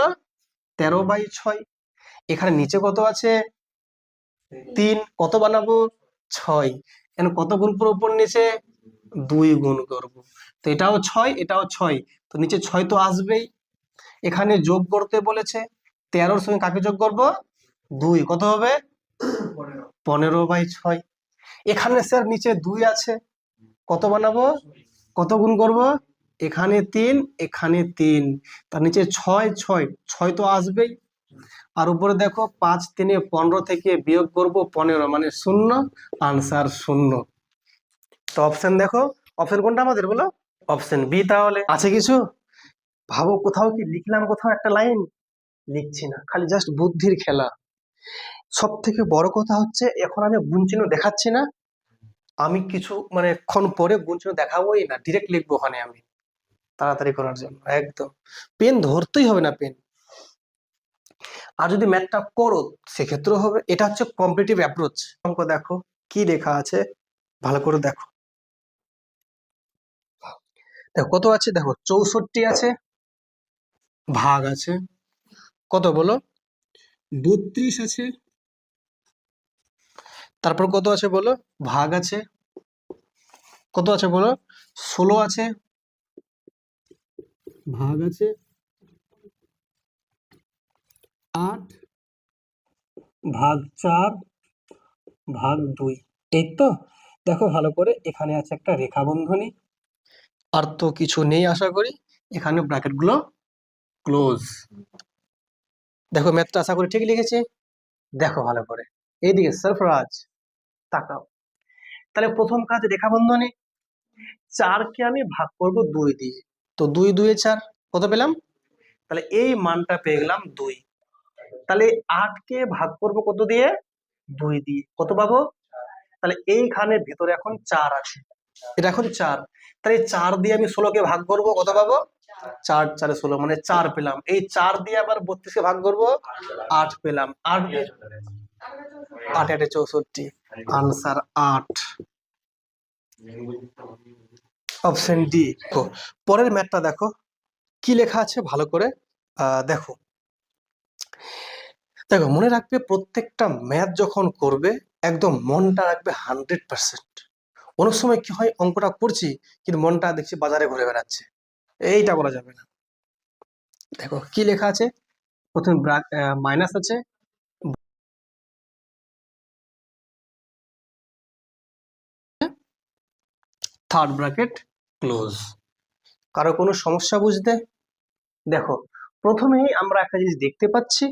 13/6। এখানে নিচে কত আছে, 3, কত বানাবো, 6। এখন কত গুণ করবো উপর নিচে, 2 গুণ করব। তো এটাও 6, এটাও 6, তো নিচে 6 তো আসবেই। এখানে যোগ করতে বলেছে, 13-র সঙ্গে কাকে যোগ করব, 2, কত হবে, 15/6। এখানে স্যার নিচে 2 আছে, কত বানাবো, কত গুণ করব, এখানে 3, এখানে 3, তার নিচে 6, 6, 6 তো আসবেই। আর উপরে দেখো 5 3 15 থেকে বিয়োগ করব 15, মানে 0, আনসার 0। তো অপশন দেখো, অপশন কোনটা আমাদের বলো, অপশন বি। তাহলে আছে কিছু ভাবো, কোথাও কি লিখলাম, কোথাও একটা লাইন লিখছি না, খালি জাস্ট বুদ্ধির খেলা। সব থেকে বড় কথা হচ্ছে, এখন আমি গুণ চিহ্ন দেখাচ্ছি না, আমি কিছু মানে ক্ষণ পরে গুণ চিহ্ন দেখাবোই না, ডিরেক্ট লিখবো ওখানে আমি, তাড়াতাড়ি করার জন্য। একদম পেন ধরতেই হবে না, পেন। আর যদি ম্যাথটা করো সেক্ষেত্রেও হবে। এটা হচ্ছে কম্পিটিটিভ অ্যাপ্রোচ। অঙ্ক দেখো কি লেখা আছে, ভালো করে দেখো। দেখো কত আছে, দেখো 64 আছে, ভাগ আছে কত বলো, 32 আছে, তারপর কত আছে বলো, ভাগ আছে কত আছে বলো, 16 আছে, ভাগ আছে 8, ভাগ 4, ভাগ 2। এই তো দেখো ভালো করে, এখানে আছে একটা রেখা বন্ধনী, আর তো কিছু নেই আশা করি। এখানে ব্র্যাকেট গুলো ক্লোজ। দেখো ম্যাথটা আশা করি ঠিক লিখেছি। দেখো ভালো করে এইদিকে, সরফরাজ তাকাও। তাহলে প্রথম কাজ রেখা বন্ধনী, 4কে আমি ভাগ করব 2 দিয়ে, তো 2 2 4 কত পেলাম? তাহলে এই মানটা পেয়ে গেলাম 2। তাহলে 8কে ভাগ করব কত দিয়ে? 2 দিয়ে, কত পাবো? তাহলে এইখানে ভিতরে এখন 4 আছে, এটা এখন 4। তাহলে 4 দিয়ে আমি 16কে ভাগ করব, কত পাবো? 4 4 16, মানে 4 পেলাম। এই 4 দিয়ে আবার 32কে ভাগ করব, 8 পেলাম। 8 দিয়ে 8 8 64, আনসার 8, অপশন ডি। পরের ম্যাথটা দেখো কি লেখা আছে ভালো করে দেখো। দেখো মনে রাখবে, প্রত্যেকটা ম্যাথ যখন করবে একদম মনটা রাখবে 100%। অনেক সময় কি হয়, অঙ্কটা করছি কিন্তু মনটা দেখছি বাজারে ঘুরে বেড়াচ্ছে, এইটা করা যাবে না। দেখো কি লেখা আছে, প্রথমে মাইনাস আছে, থার্ড ব্র্যাকেট ক্লোজ। কারো কোনো সমস্যা বুঝতে? দেখো প্রথমেই আমরা একটা জিনিস দেখতে পাচ্ছি,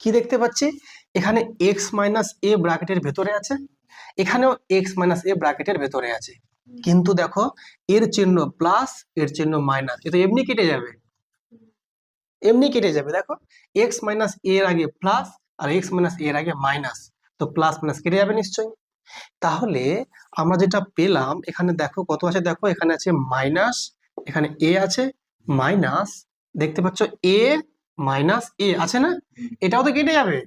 কি দেখতে পাচ্ছি, এখানে এক্স মাইনাস এ ব্র্যাকেটের ভেতরে আছে, এখানেও এক্স মাইনাস এ ব্র্যাকেটের ভেতরে আছে, কিন্তু দেখো এর চিহ্ন প্লাস, এর চিহ্ন মাইনাস, এটা এমনি কেটে যাবে, এমনি কেটে যাবে। দেখো এক্স মাইনাস এর আগে প্লাস আর এক্স মাইনাস এর আগে মাইনাস, তো প্লাস মাইনাস কেটে যাবে নিশ্চয়ই। তাহলে আমরা যেটা পেলাম এখানে দেখো কত আছে, দেখো এখানে আছে মাইনাস, এখানে এ আছে মাইনাস, দেখতে পাচ্ছ এ মাইনাস এ আছে না, এটাও তো কেটে যাবে,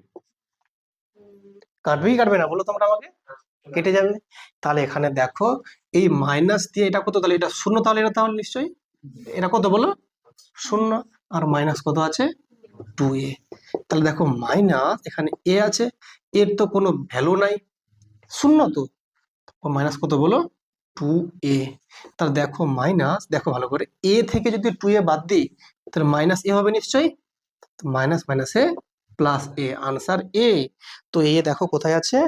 কাটবে কি কাটবে না বলো তোমরা আমাকে? কেটে যাবে। তাহলে এখানে দেখো এই মাইনাস দিয়ে এটা কত, তাহলে এটা শূন্য, তাহলে এটা তাহলে নিশ্চয়ই এটা কত বলো? শূন্য। আর মাইনাস কত আছে? 2a। তাহলে দেখো মাইনাস, এখানে এ আছে, এর তো কোনো ভ্যালু নাই, শূন্য, তো মাইনাস কত বলো? 2a। তাহলে দেখো মাইনাস, দেখো ভালো করে, এ থেকে যদি 2a বাদ দিই তাহলে মাইনাস এ হবে নিশ্চয়ই, মাইনাস মাইনাসে প্লাস এ, আনসার এ। তো এ দেখো কোথায় আছে,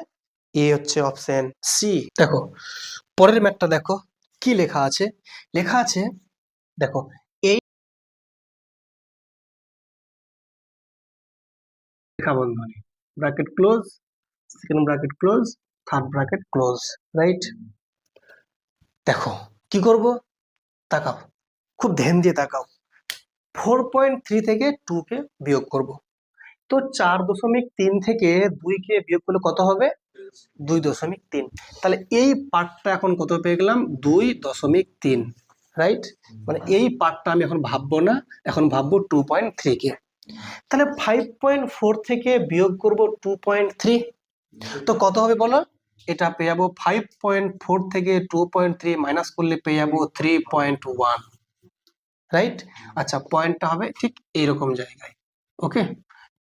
এ হচ্ছে অপশন সি। দেখো পরের ম্যাথটা দেখো কি লেখা আছে, লেখা আছে দেখো এই রেখা বন্ধনী, bracket close, second bracket close, third bracket close, right? দেখো কি করব, তাকাও, খুব ধ্যান দিয়ে তাকাও। 4.3 থেকে 2কে বিয়োগ করব, তো 4.3 থেকে 2কে বিয়োগ করলে কত হবে? 2.3। তাহলে এই পার্টটা এখন কত পেয়ে গেলাম? 2.3, রাইট? মানে এই পার্টটা আমি এখন ভাববো না, এখন ভাববো 2.3 কে। তাহলে 5.4 থেকে বিয়োগ করব 2.3, তো কত হবে বলো? এটা পেয়ে যাবো 5.4 থেকে 2.3 মাইনাস করলে পেয়ে যাবো 3.1, রাইট? আচ্ছা পয়েন্টটা হবে ঠিক এইরকম জায়গায়, ওকে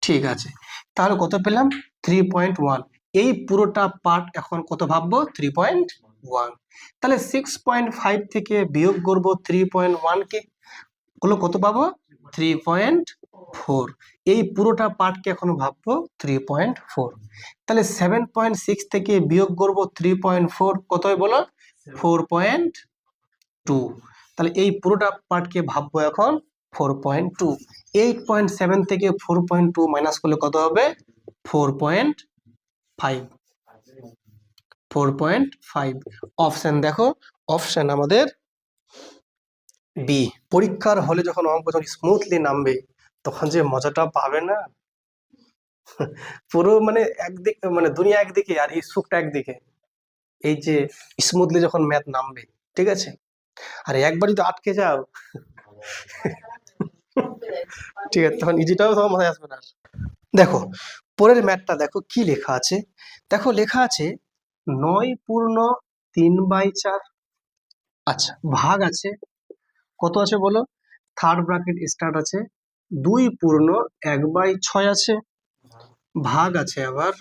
ঠিক আছে। তাহলে কত পেলাম? 3.1। এই পুরোটা পার্ট এখন কত ভাববো? 3.1। তাহলে 6.5 থেকে বিয়োগ করব 3.1 কে, হলো কত পাবো? 3.4। এই পুরোটা পার্টকে এখন ভাববো 3.4। তাহলে 7.6 থেকে বিয়োগ করব 3.4, কত হয় বলো? 4.2। তাহলে এই পুরোটা পার্টকে ভাববো এখন 4.2। 8.7 থেকে 4.2 মাইনাস করলে কত হবে? 4.5, 4.5। অপশন দেখো, অপশন আমাদের বি। পরীক্ষার হলে যখন অঙ্ক যখন স্মুথলি নামবে তখন যে মজাটা পাবে না, পুরো মানে একদিক, মানে দুনিয়া একদিকে আর এই সুখটা একদিকে, এই যে স্মুথলি যখন ম্যাথ নামবে, ঠিক আছে? আর একবার যদি আটকে যাও ঠিক আছে, তখন ইজিটাও তোমার মাথায় আসবে না। দেখো পরের ম্যাথটা দেখো কি লেখা আছে, দেখো লেখা আছে 9 পূর্ণ 3/4। আচ্ছা ভাগ আছে, কত আছে বলো? থার্ড ব্র্যাকেট স্টার্ট আছে, 2 পূর্ণ 1/6 আছে, ভাগ আছে আবার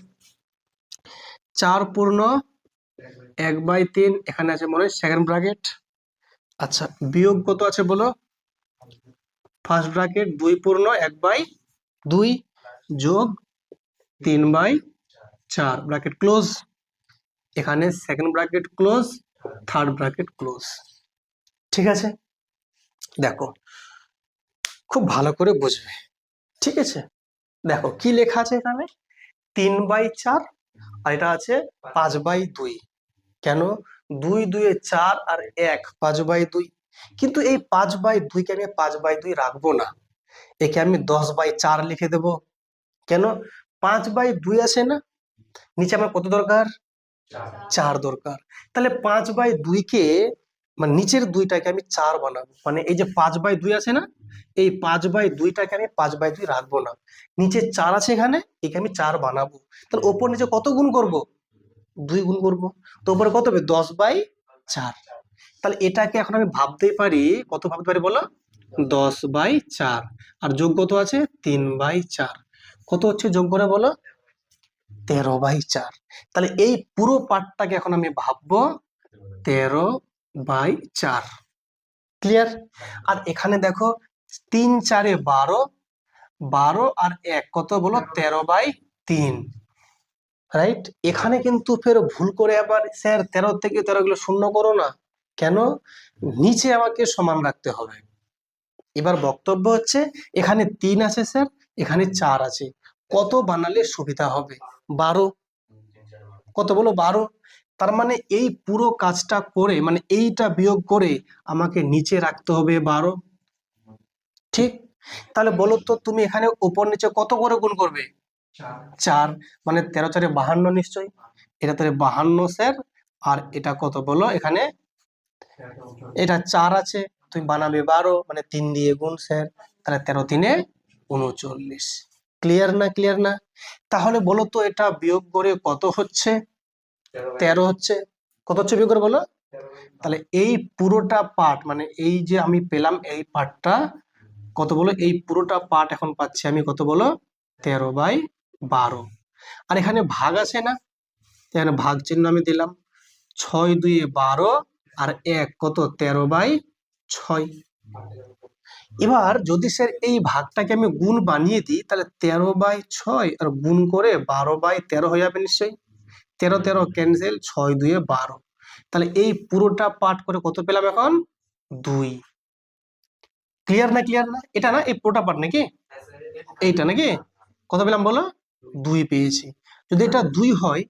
4 পূর্ণ 1/3, এখানে আছে মনে হয় সেকেন্ড ব্র্যাকেট। আচ্ছা বিয়োগ কত আছে বলো? ফার্স্ট ব্র্যাকেট 2 পূর্ণ 1/2 যোগ 3/4, ব্র্যাকেট ক্লোজ। এখানে second bracket close, third bracket close, ঠিক আছে? দেখো খুব ভালো করে বুঝবে, ঠিক আছে? দেখো কি লেখা আছে এখানে, 3/4, আর এটা আছে 5/2। কেন? 2 2 4 আর 1 5/2। কিন্তু এই 5/2 কে আমি 5/2 রাখবো না, একে আমি 10/4 লিখে দেব। কেন? 5/2 আছে না, নিচে আমার কত দরকার? 4 দরকার। তাহলে 5/2 কে মানে নিচের দুইটাকে আমি 4 বানাবো, মানে এই যে 5/2 আছে না, এই 5/2টাকে আমি 5/2 রাখবো না, নিচে 4 আছে এখানে, একে আমি 4 বানাবো। তাহলে ওপর নিচে কত গুণ করব? 2 গুণ করব। তো উপরে কত হবে? 10/4। তাহলে এটাকে এখন আমি ভাবতেই পারি, কত ভাবতে পারি বলো? 10/4। আর যোগ কত আছে? 3/4। কত হচ্ছে যোগ করে বলো? 13/4। তাহলে এই পুরো পার্টটাকে এখন আমি ভাববো 13/4। ক্লিয়ার? আর এখানে দেখো 3 4 12, 12 আর 1 কত বলো? 13/3। রাইট? এখানে কিন্তু ফের ভুল করে আবার স্যার 13 থেকে 13 গুলো শূন্য করো না। কেন? নিচে আমাকে সমান রাখতে হবে। এবার বক্তব্য হচ্ছে, এখানে 3 আছে স্যার, এখানে 4 আছে, কত বানালে সুবিধা হবে? 12। কত বলো? 12। তার মানে এই পুরো কাজটা করে, মানে এইটা বিয়োগ করে আমাকে নিচে রাখতে হবে 12। ঠিক? তাহলে বলো তো তুমি এখানে উপর নিচে কত করে গুণ করবে? 4। মানে 13 4 52 নিশ্চয়ই। এটা তাহলে 52 স্যার। আর এটা কত বলো? এখানে এটা 4 আছে, তুমি বানাবে 12, মানে 3 দিয়ে গুণ স্যার। তাহলে 13 3 39। ক্লিয়ার না? ক্লিয়ার না? তাহলে বলো তো এটা বিয়োগ করে কত হচ্ছে? 13 হচ্ছে। কত হচ্ছে বিয়োগ করে বলো? তাহলে এই পুরোটা পার্ট, মানে এই যে আমি পেলাম এই পার্টটা কত বলো? এই পুরোটা পার্ট এখন পাচ্ছি আমি কত বলো? 13/12। আর এখানে ভাগ আছে না, এখানে ভাগ চিহ্ন আমি দিলাম। 6 2 12 আর 1 কত? 13/6। এবার যদি স্যার এই ভাগটাকে আমি গুণ বানিয়ে দিই, তাহলে 13/6 আর গুণ করে 12/13 হয়ে যাবে নিশ্চয়ই। 13 13 ক্যান্সেল, 6 2 12। তাহলে এই পুরোটা পার্ট করে কত পেলাম এখন? 2। ক্লিয়ার না? ক্লিয়ার না? এটা না, এই পুরোটা পার্ট নাকি এইটা নাকি? কত পেলাম বলো? 2 পেয়েছি। যদি এটা 2 হয়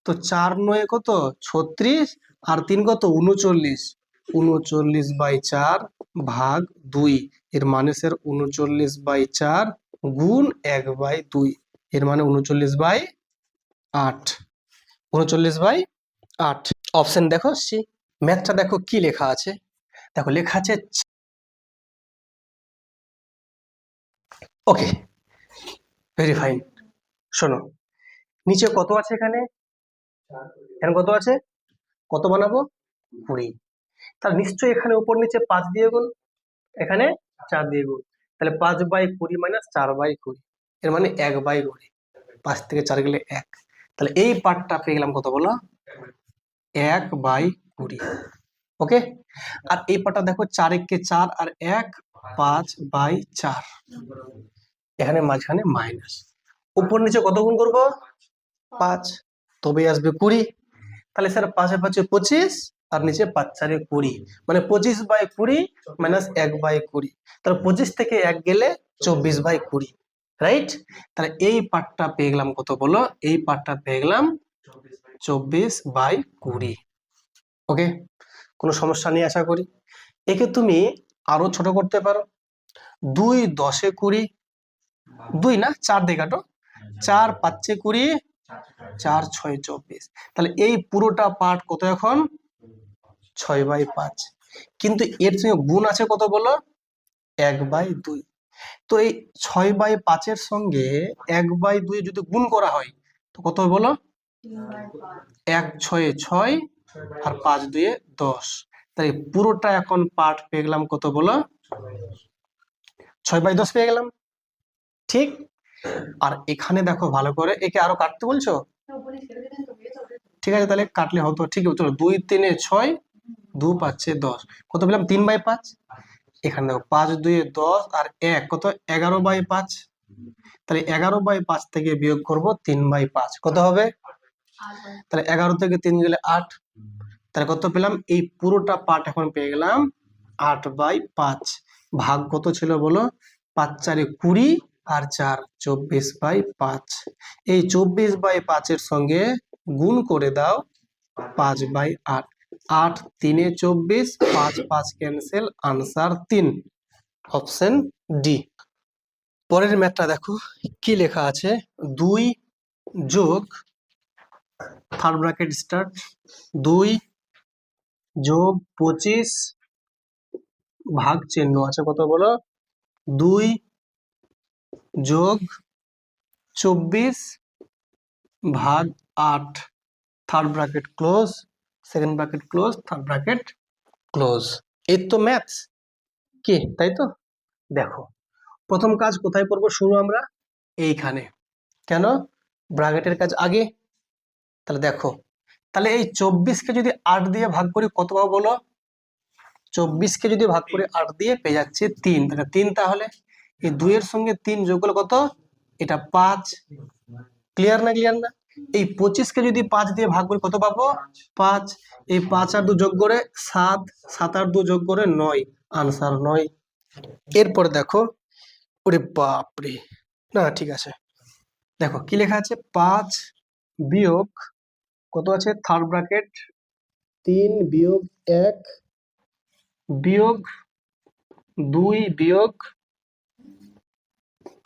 তো 4 9 কত? 36 আর 3 কত? 39। 39/4 ভাগ 2, এর মানে স্যার 39/4 গুণ 1/2, এর মানে 39/8। 39/8 অপশন দেখো সি। ম্যাথটা দেখো কি লেখা আছে। দেখো লেখা আছে, ওকে, ভেরি ফাইন। শোনো, নিচে কত আছে? এখানে এখানে কত আছে? কত বানাবো? 20। তাহলে নিশ্চয়ই এখানে উপর নিচে 5 দিয়ে গুণ, এখানে 4 দিয়ে গুণ। তাহলে 5/20 মাইনাস 4/20, এর মানে 1/20। 5 থেকে 4 গেলে 1। তাহলে এই পার্টটা পেয়ে গেলাম কত বলো? 1/20। ওকে। আর এই পার্টটা দেখো 4 1 4 আর 1 5/4। এখানে মাঝখানে মাইনাস, উপর নিচে কত গুণ করবো? 5, তবে আসবে 20। তাহলে স্যার 5 5 25 আর নিচে 5 4 20, মানে 25/20 মাইনাস 1/20। তাহলে 25 থেকে 1 গেলে 24/20। রাইট? তাহলে এই পার্টটা পেয়ে গেলাম কত বলো? এই পার্টটা পেয়ে গেলাম 24/20। ওকে, কোনো সমস্যা নেই আশা করি। একে তুমি আরো ছোট করতে পারো। 2 10 20, 2 না 4 দিয়ে কাটো, 4 5 20, 4 6 24। তাহলে এই পুরোটা পার্ট কত এখন? 6/5। কিন্তু এর সঙ্গে গুণ আছে কত বলো? 1/2। তো এই 6/5 এর সঙ্গে 1/2 যদি গুণ করা হয় তো কত হবে বলো? 1 6 6 আর 5 2 10। তাই পুরোটা এখন পার্ট পেয়ে গেলাম কত বলো? 6/10 পেয়ে গেলাম। ঠিক? আর এখানে দেখো ভালো করে, একে আরো কাটতে বলছো? ঠিক আছে, তাহলে কাটলে হতো। ঠিক আছে, চলো 2 3 6, 2 5 10, কত পেলাম? 3/5। এখানে দেখো 5 2 10 আর 1 কত? 11/5। তাহলে 11/5 থেকে বিয়োগ করব 3/5, কত হবে? তাহলে 11 থেকে 3 গেলে 8। তাহলে কত পেলাম? এই পুরোটা পার্ট এখন পেয়ে গেলাম 8/5। ভাগ কত ছিল বলো? 5 4 20 আর 4 24/5। এই 24/5 এর সঙ্গে গুণ করে দাও 5/8। 8 3 24, 5 5 ক্যান্সেল, আনসার 3, অপশন ডি। পরের ম্যাথটা দেখো কি লেখা আছে, 2 যোগ, থার্ড ব্র্যাকেট স্টার্ট, 2 যোগ 25 ভাগ চিহ্ন আছে, কত বলো, 2 যোগ 24 ভাগ 8, third bracket close, second bracket close, third bracket close. এই তো ম্যাথস কি, তাই তো? দেখো প্রথম কাজ কোথায় করবো, শুরু আমরা এইখানে, কেন, ব্র্যাকেটের কাজ আগে। তাহলে দেখো, তাহলে এই 24কে যদি 8 দিয়ে ভাগ করি কত পাবো বলো, 24কে যদি ভাগ করে 8 দিয়ে পেয়ে যাচ্ছে 3, তাহলে 3, তাহলে এই 2 এর সঙ্গে 3 যোগ করলে কত, এটা 5, ক্লিয়ার না, ক্লিয়ার না? এই 25কে যদি 5 দিয়ে ভাগ করি কত পাবো, 5, এই 5 আর 2 যোগ করে 7, 7 আর 2 যোগ করে 9, আনসার 9। এরপর দেখো, ওরে বাপরে, না ঠিক আছে, দেখো কি লেখা আছে, 5 বিয়োগ কত আছে, থার্ড ব্র্যাকেট 3 বিয়োগ 1 বিয়োগ 2 বিয়োগ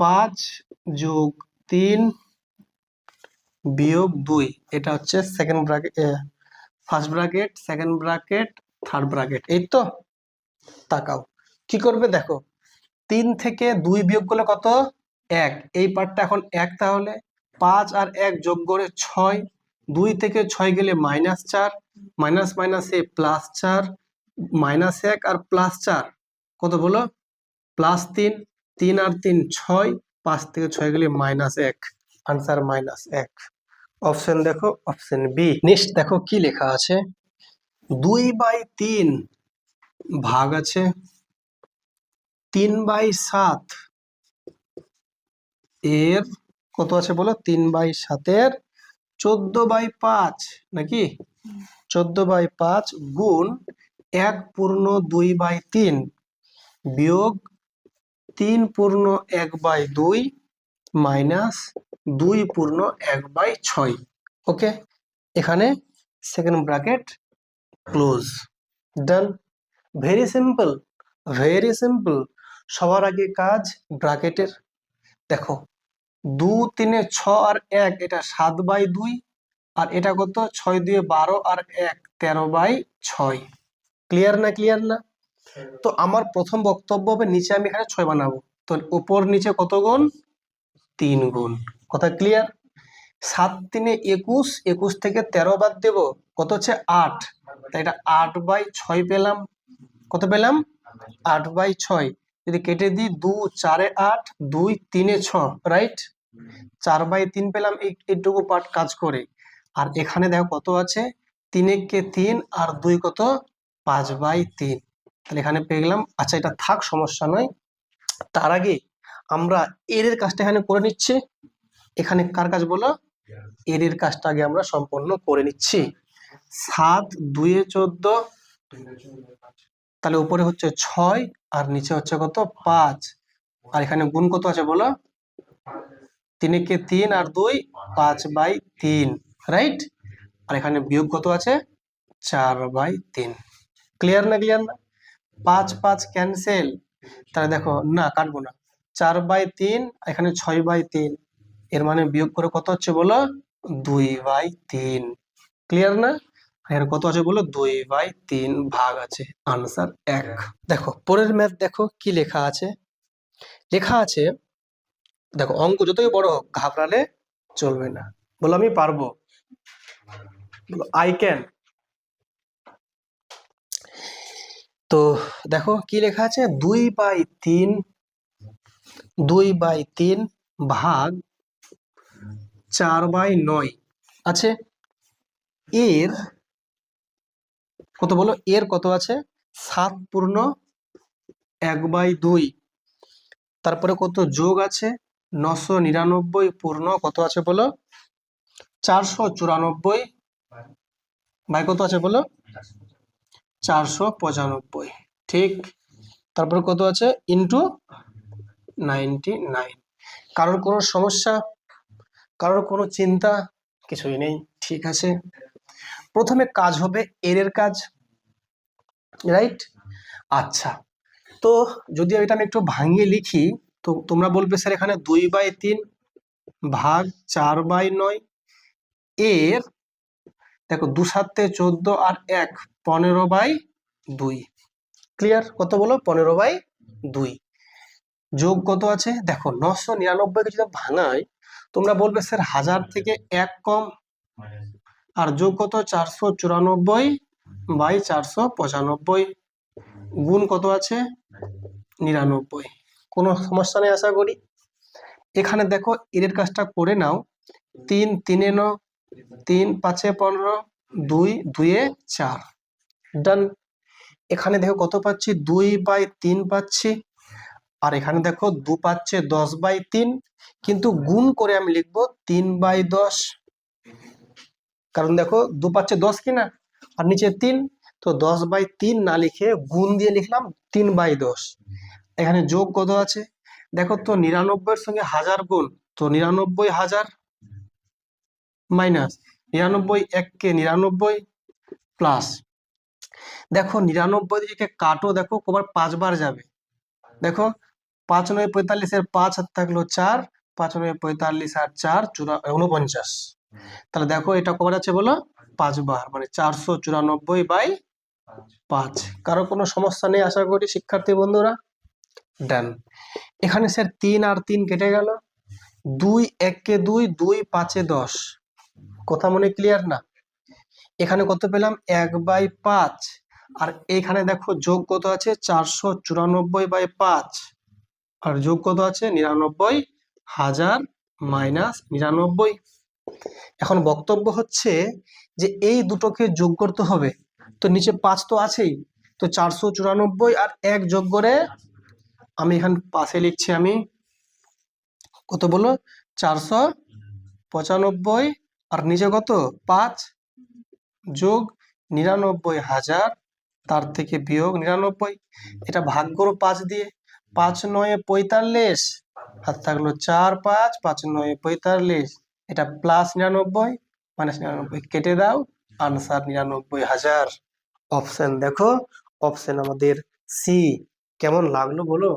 5 যোগ 3 বিয়োগ 2, এটা হচ্ছে second bracket, first bracket, second bracket, third bracket. এই তো, তাকাও কি করবে, দেখো 3 থেকে 2 বিয়োগ করলে কত, 1, এই পার্টটা এখন 1, তাহলে 5 আর 1 যোগ করে 6, 2 থেকে 6 গেলে -4, মাইনাস মাইনাসে +4, -1 আর +4 কত বলো, +3, 3 আর 3 6, 5 থেকে 6 গেলে -1, আনসার -1, অপশন দেখো, অপশন বি। নেক্সট দেখো কি লেখা আছে, 2/3 ভাগ আছে 3/7 এর কত আছে বলো, 3/7 এর 14/5 নাকি, 14/5 গুণ 1 পূর্ণ 2/3 বিয়োগ 3 পূর্ণ 1/2 মাইনাস 2 পূর্ণ 1/6। ওকে, এখানে সেকেন্ড ব্র্যাকেট ক্লোজ, ডান, ভেরি সিম্পল, ভেরি সিম্পল। সবার আগে কাজ ব্র্যাকেটের, দেখো 2 3 6 আর 1, এটা 7/2, আর এটা কত, 6 2 12 আর 1 13/6, ক্লিয়ার না, ক্লিয়ার না? তো আমার প্রথম বক্তব্য হবে, নিচে আমি এখানে 6 বানাবো, তো উপর নিচে কত গুণ, 3 গুণ, কথা ক্লিয়ার? 7 3 21, 21 থেকে 13 বাদ দেব, কত হচ্ছে 8, তাই এটা 8/6 পেলাম, কত পেলাম, 8/6, যদি কেটে দিই 2 4 8, 2 3 6, রাইট, 4/3 পেলাম এইটুকু পার্ট কাজ করে। আর এখানে দেখো কত আছে, 3 কে 3 আর 2 কত, 5/3, তাহলে এখানে পেয়ে গেলাম। আচ্ছা এটা থাক, সমস্যা নয়, তার আগে আমরা এর কাজটা এখানে করে নিচ্ছি। এখানে কার কাজ বলো, এর কাজটা আগে আমরা সম্পন্ন করে নিচ্ছি। 7 2 14, তাহলে উপরে হচ্ছে 6 আর নিচে হচ্ছে কত, 5, আর এখানে গুণ কত আছে বলো, 3 কে 3 আর 2 5/3, রাইট, আর এখানে বিয়োগ কত আছে, 4/3, ক্লিয়ার না, ক্লিয়ার না? 5 5 ক্যান্সেল, তাহলে দেখো না কাটবো না, 4/3, এখানে 6/3, এর মানে বিয়োগ করে কত হচ্ছে বলো, 2/3, ক্লিয়ার না? এর কত আছে বলো, 2/3 ভাগ আছে, আনসার 1। দেখো পরের ম্যাথ দেখো কি লেখা আছে, লেখা আছে, দেখো অঙ্ক যতই বড় হোক ঘাবড়ালে চলবে না, বলো আমি পারবো, বলো আই ক্যান। তো দেখো কি লেখা আছে, 2/3 ভাগ 4/9 আছে, এর কত বলো, এর কত আছে, 7 পূর্ণ 1/2, তারপরে কত যোগ আছে, 999 পূর্ণ কত আছে বলো, 494 বাই কত আছে বলো, 495, ঠিক, তারপরে কত আছে, ইন্টু 99। কারোর কোনো সমস্যা, কারোর কোনো চিন্তা, কিছুই নেই, ঠিক আছে। প্রথমে কাজ হবে এর কাজ, রাইট। আচ্ছা, তো যদি এটা আমি একটু ভাঙিয়ে লিখি, তো তোমরা বলবে স্যার এখানে 2/3 ভাগ 4/9 এর, দেখো 2×7 = 14 আর 1 15/2। ক্লিয়ার? কত বলো? 15/2। যোগ কত আছে দেখো, 999কে যদি ভাঙাই, তোমরা বলবে স্যার 1000 থেকে 1 কম, আর যোগ কত 494/495, গুণ কত আছে 99। কোনো সমস্যা নেই আশা করি। এখানে দেখো এর কাজটা করে নাও, 3 3 9, 3 5 15, 2 2 4, ডান। এখানে দেখো কত পাচ্ছি 2/3 পাচ্ছি, আর এখানে দেখো 2 পাচ্ছে 10/3, কিন্তু গুণ করে আমি লিখবো 3/10, কারণ দেখো 2 পাচ্ছে 10 কিনা, আর নিচে 3, তো 10/3 না লিখে গুণ দিয়ে লিখলাম 3/10। এখানে যোগ কত আছে দেখো তো, 99-এর সঙ্গে 1000 গুণ, তো 99,000 মাইনাস 99 1 99 প্লাস, দেখো 99 দিকে কাটো, দেখো কবার 5 বার যাবে, দেখো 5 9 45 এর 5 হাত থাকলো 4, 5 9 45 আর 4 49, তাহলে দেখো এটা কবার আছে বলো 5 বার, মানে 494/5। কারো কোনো সমস্যা নেই আশা করি শিক্ষার্থী বন্ধুরা, ডান। এখানে স্যার 3 আর 3 কেটে গেল, 2 1 কে 2, 2 5 এ 10, কথা মনে ক্লিয়ার না? এখানে কত পেলাম 1/5, আর এখানে দেখো যোগ কত আছে 494/5, আর যোগ কত আছে 99,000 মাইনাস 99। এখন বক্তব্য হচ্ছে যে এই দুটোকে যোগ করতে হবে, তো নিচে 5 তো আছেই, তো 494 আর 1 যোগ করে আমি এখানে পাশে লিখছি, আমি কত বলো 495, আর নিচে কত 5 যোগ 99,000, তার থেকে বিয়োগ 99, এটা ভাগ করো 5 দিয়ে, 5 9 45, আর থাকলো 4 5, 5 9 45, এটা প্লাস 99 মাইনাস 99, কেটে দাও, আনসার 99,000। অপশন দেখো, অপশন আমাদের সি। কেমন লাগলো বলো?